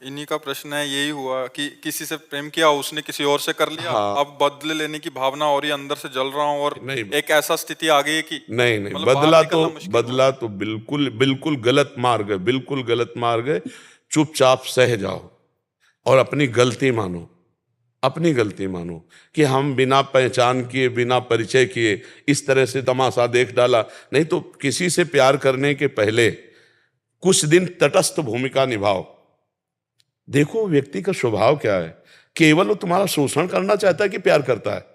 इन्हीं का प्रश्न है, यही हुआ कि किसी से प्रेम किया, उसने किसी और से कर लिया, हाँ। अब बदले लेने की भावना और ही अंदर से जल रहा हूँ, और नहीं एक ऐसा स्थिति आ गई है कि नहीं नहीं, मतलब बाहर निकलना मुश्किल हो रहा बदला है। तो बिल्कुल बिल्कुल गलत मार्ग है, बिल्कुल गलत मार्ग है। चुपचाप सह जाओ और अपनी गलती मानो, अपनी गलती मानो कि हम बिना पहचान किए, बिना परिचय किए इस तरह से तमाशा देख डाला। नहीं तो किसी से प्यार करने के पहले कुछ दिन तटस्थ भूमिका निभाओ, देखो व्यक्ति का स्वभाव क्या है। केवल वो तुम्हारा शोषण करना चाहता है कि प्यार करता है?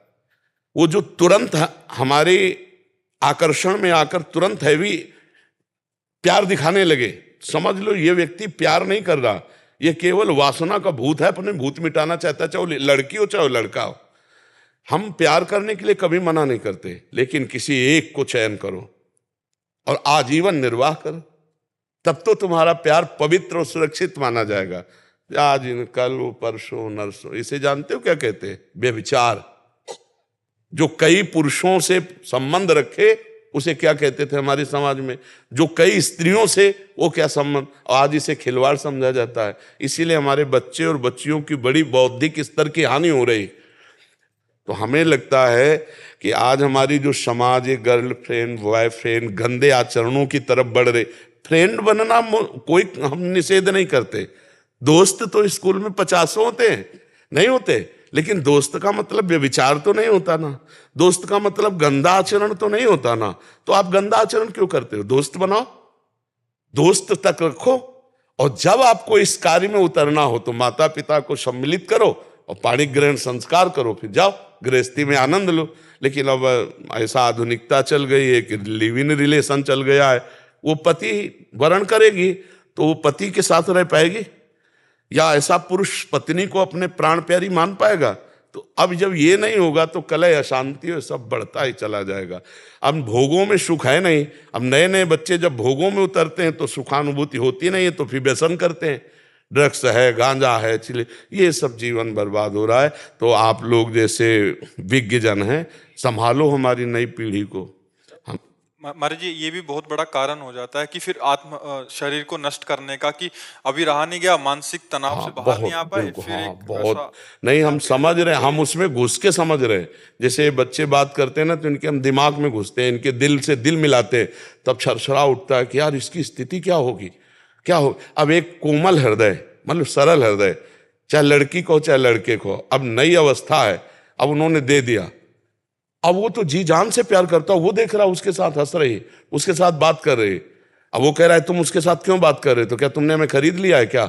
वो जो तुरंत हमारे आकर्षण में आकर तुरंत हैवी प्यार दिखाने लगे, समझ लो ये व्यक्ति प्यार नहीं कर रहा, ये केवल वासना का भूत है, अपने भूत मिटाना चाहता है, चाहे वो लड़की हो चाहे वो लड़का हो। हम प्यार करने के लिए कभी मना नहीं करते, लेकिन किसी एक को चयन करो और आजीवन निर्वाह करो, तब तो तुम्हारा प्यार पवित्र और सुरक्षित माना जाएगा। आज कल परसों नरसों, इसे जानते हो क्या कहते हैं? व्यभिचार। जो कई पुरुषों से संबंध रखे उसे क्या कहते थे हमारे समाज में? जो कई स्त्रियों से, वो क्या संबंध? आज इसे खिलवाड़ समझा जाता है। इसीलिए हमारे बच्चे और बच्चियों की बड़ी बौद्धिक स्तर की हानि हो रही। तो हमें लगता है कि आज हमारी जो समाज है, गर्लफ्रेंड बॉयफ्रेंड गंदे आचरणों की तरफ बढ़ रहे। फ्रेंड बनना कोई हम निषेध नहीं करते, दोस्त तो स्कूल में 50 होते हैं, नहीं होते, लेकिन दोस्त का मतलब व्यभिचार तो नहीं होता ना, दोस्त का मतलब गंदा आचरण तो नहीं होता ना। तो आप गंदा आचरण क्यों करते हो? दोस्त बनाओ, दोस्त तक रखो, और जब आपको इस कार्य में उतरना हो तो माता पिता को सम्मिलित करो और पाणी ग्रहण संस्कार करो, फिर जाओ गृहस्थी में आनंद लो। लेकिन अब ऐसा आधुनिकता चल गई है कि लिव इन रिलेशन चल गया है। वो पति वरण करेगी तो वो पति के साथ रह पाएगी, या ऐसा पुरुष पत्नी को अपने प्राण प्यारी मान पाएगा? तो अब जब ये नहीं होगा तो कलह अशांति और सब बढ़ता ही चला जाएगा। अब भोगों में सुख है नहीं। अब नए नए बच्चे जब भोगों में उतरते हैं तो सुखानुभूति होती नहीं है, तो फिर व्यसन करते हैं, ड्रग्स है, गांजा है, चिले, ये सब जीवन बर्बाद हो रहा है। तो आप लोग जैसे विज्ञ जन हैं, संभालो हमारी नई पीढ़ी को। हम महाराज जी, ये भी बहुत बड़ा कारण हो जाता है कि फिर शरीर को नष्ट करने का, कि अभी रहा नहीं गया, मानसिक तनाव हाँ से बाहर नहीं बहुत, आ पाए, बिल्कुल फिर हाँ एक बहुत। ऐसा नहीं, हम आप कह समझ रहे रहे हैं, हम कि उसमें घुस के समझ रहे हैं। जैसे बच्चे बात करते हैं ना तो इनके हम दिमाग में घुसते हैं, इनके दिल से दिल मिलाते हैं, तब छरछरा उठता है कि यार इसकी स्थिति क्या होगी, क्या हो। अब एक कोमल हृदय, मतलब सरल हृदय, चाहे लड़की को चाहे लड़के को, अब नई अवस्था है, अब उन्होंने दे दिया, अब वो तो जी जान से प्यार करता, वो देख रहा उसके साथ हंस रही, उसके साथ बात कर रही, अब वो कह रहा है तुम उसके साथ क्यों बात कर रहे, तो क्या तुमने हमें खरीद लिया है क्या?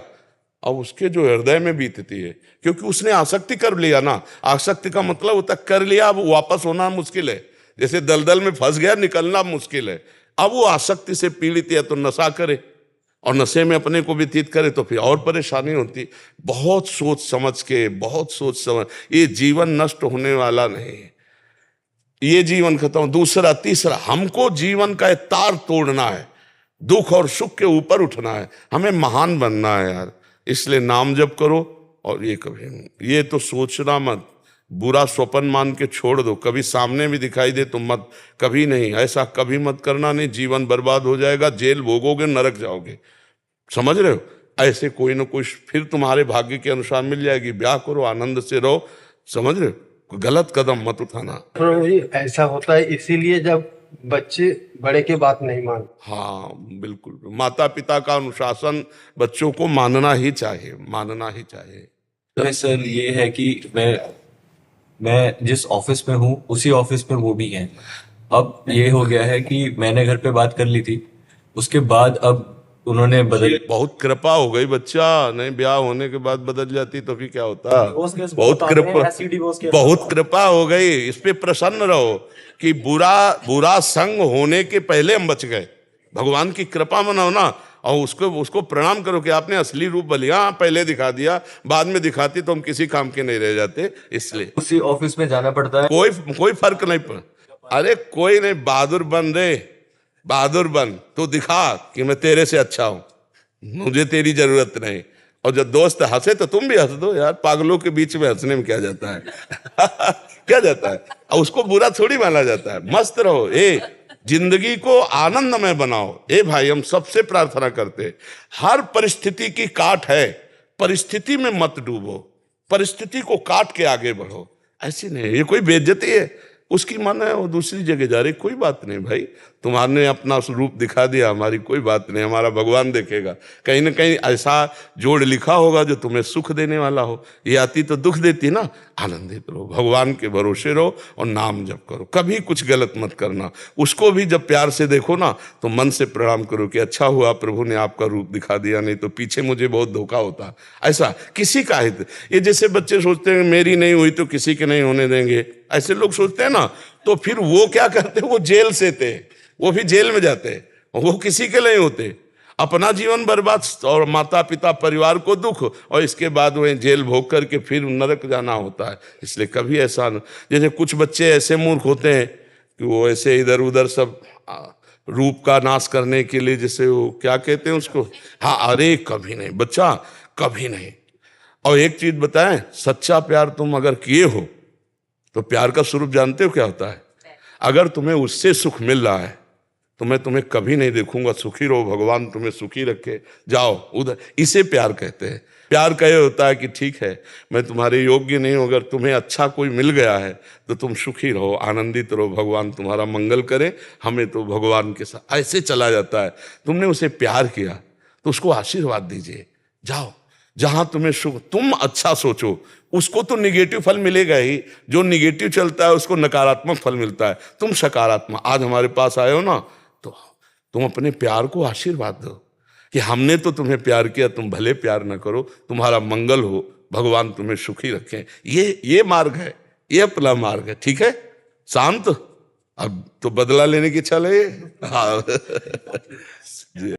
अब उसके जो हृदय में बीतती है, क्योंकि उसने आसक्ति कर लिया ना। आसक्ति का मतलब होता कर लिया, अब वापस होना मुश्किल है। जैसे दलदल में फंस गया, निकलना मुश्किल है। अब वो आसक्ति से पीड़ित है तो नशा करे, और नशे में अपने को व्यतीत करे तो फिर और परेशानी होती। बहुत सोच समझ के, बहुत सोच समझ, ये जीवन नष्ट होने वाला नहीं है, ये जीवन खत्म। दूसरा तीसरा, हमको जीवन का तार तोड़ना है, दुख और सुख के ऊपर उठना है, हमें महान बनना है यार। इसलिए नाम जप करो, और ये कभी ये तो सोचना मत, बुरा स्वप्न मान के छोड़ दो, कभी सामने भी दिखाई दे तो मत, कभी नहीं, ऐसा कभी मत करना, नहीं जीवन बर्बाद हो जाएगा, जेल भोगोगे, नरक जाओगे। समझ रहे हो? ऐसे कोई ना कोई फिर तुम्हारे भाग्य के अनुसार मिल जाएगी, ब्याह करो, आनंद से रहो। समझ रहे हो? कोई गलत कदम मत उठाना। प्रभु जी, ऐसा होता है इसीलिए जब बच्चे बड़े की बात नहीं मानते। हाँ बिल्कुल, माता पिता का अनुशासन बच्चों को मानना ही चाहिए, मानना ही चाहिए। तो सर ये है कि मैं जिस ऑफिस में हूँ उसी ऑफिस में वो भी हैं। अब ये हो गया है कि मैंने घर पे बात कर ली थी, उसके बाद अब उन्होंने बदल बहुत कृपा हो गई बच्चा, नहीं ब्याह होने के बाद बदल जाती तो फिर क्या होता? बहुत बहुत कृपा, बहुत कृपा हो गई। इस पे प्रसन्न रहो कि बुरा बुरा संग होने के पहले हम बच गए। भगवान की कृपा मनाओ ना, और उसको उसको प्रणाम करो कि आपने असली रूप बलिया पहले दिखा दिया, बाद में दिखाती तो हम किसी काम के नहीं रह जाते। इसलिए उसी ऑफिस में जाना पड़ता है। कोई कोई फर्क नहीं पड़। अरे कोई नहीं, बहादुर बन रे, बहादुर बन, तू दिखा कि मैं तेरे से अच्छा हूं, मुझे तेरी जरूरत नहीं। और जब दोस्त हंसे तो तुम भी हंस दो यार, पागलों के बीच में हंसने में क्या जाता है? क्या जाता है? और उसको बुरा थोड़ी माना जाता है। मस्त रहो, जिंदगी को आनंदमय बनाओ। भाई हम सबसे प्रार्थना करते, हर परिस्थिति की काट है, परिस्थिति में मत डूबो, परिस्थिति को काट के आगे बढ़ो। ऐसी नहीं, ये कोई बेइज्जती है, उसकी मन है वो दूसरी जगह जा रही, कोई बात नहीं भाई, तुम्हारे अपना रूप दिखा दिया, हमारी कोई बात नहीं, हमारा भगवान देखेगा। कहीं ना कहीं ऐसा जोड़ लिखा होगा जो तुम्हें सुख देने वाला हो, ये आती तो दुख देती ना। आनंदित रहो, भगवान के भरोसे रहो और नाम जप करो, कभी कुछ गलत मत करना। उसको भी जब प्यार से देखो ना तो मन से प्रणाम करो कि अच्छा हुआ प्रभु ने आपका रूप दिखा दिया, नहीं तो पीछे मुझे बहुत धोखा होता। ऐसा किसी का हित, ये जैसे बच्चे सोचते हैं मेरी नहीं हुई तो किसी के नहीं होने देंगे, ऐसे लोग सोचते हैं ना, तो फिर वो क्या करते हैं, वो जेल से थे, वो भी जेल में जाते, वो किसी के नहीं होते, अपना जीवन बर्बाद और माता पिता परिवार को दुख, और इसके बाद वह जेल भोग करके फिर नरक जाना होता है। इसलिए कभी ऐसा न, जैसे कुछ बच्चे ऐसे मूर्ख होते हैं कि वो ऐसे इधर उधर सब रूप का नाश करने के लिए, जैसे वो क्या कहते हैं उसको, हाँ, अरे कभी नहीं बच्चा, कभी नहीं। और एक चीज बताएं, सच्चा प्यार तुम अगर किए हो तो प्यार का स्वरूप जानते हो क्या होता है? अगर तुम्हें उससे सुख मिल रहा है तो मैं तुम्हें कभी नहीं देखूंगा, सुखी रहो, भगवान तुम्हें सुखी रखे, जाओ उधर, इसे प्यार कहते हैं। प्यार कहे होता है कि ठीक है मैं तुम्हारे योग्य नहीं हूं, अगर तुम्हें अच्छा कोई मिल गया है तो तुम सुखी रहो, आनंदित रहो, भगवान तुम्हारा मंगल करे, हमें तो भगवान के साथ ऐसे चला जाता है। तुमने उसे प्यार किया तो उसको आशीर्वाद दीजिए, जाओ जहां तुम्हें सुख, तुम अच्छा सोचो, उसको तो निगेटिव फल मिलेगा ही, जो निगेटिव चलता है उसको नकारात्मक फल मिलता है। तुम सकारात्मक, आज हमारे पास आए हो ना, तो तुम अपने प्यार को आशीर्वाद दो कि हमने तो तुम्हें प्यार किया, तुम भले प्यार ना करो, तुम्हारा मंगल हो, भगवान तुम्हें सुखी रखें। ये मार्ग है, ये अपना मार्ग है, ठीक है। शांत, अब तो बदला लेने की इच्छा लगे। हाँ जी।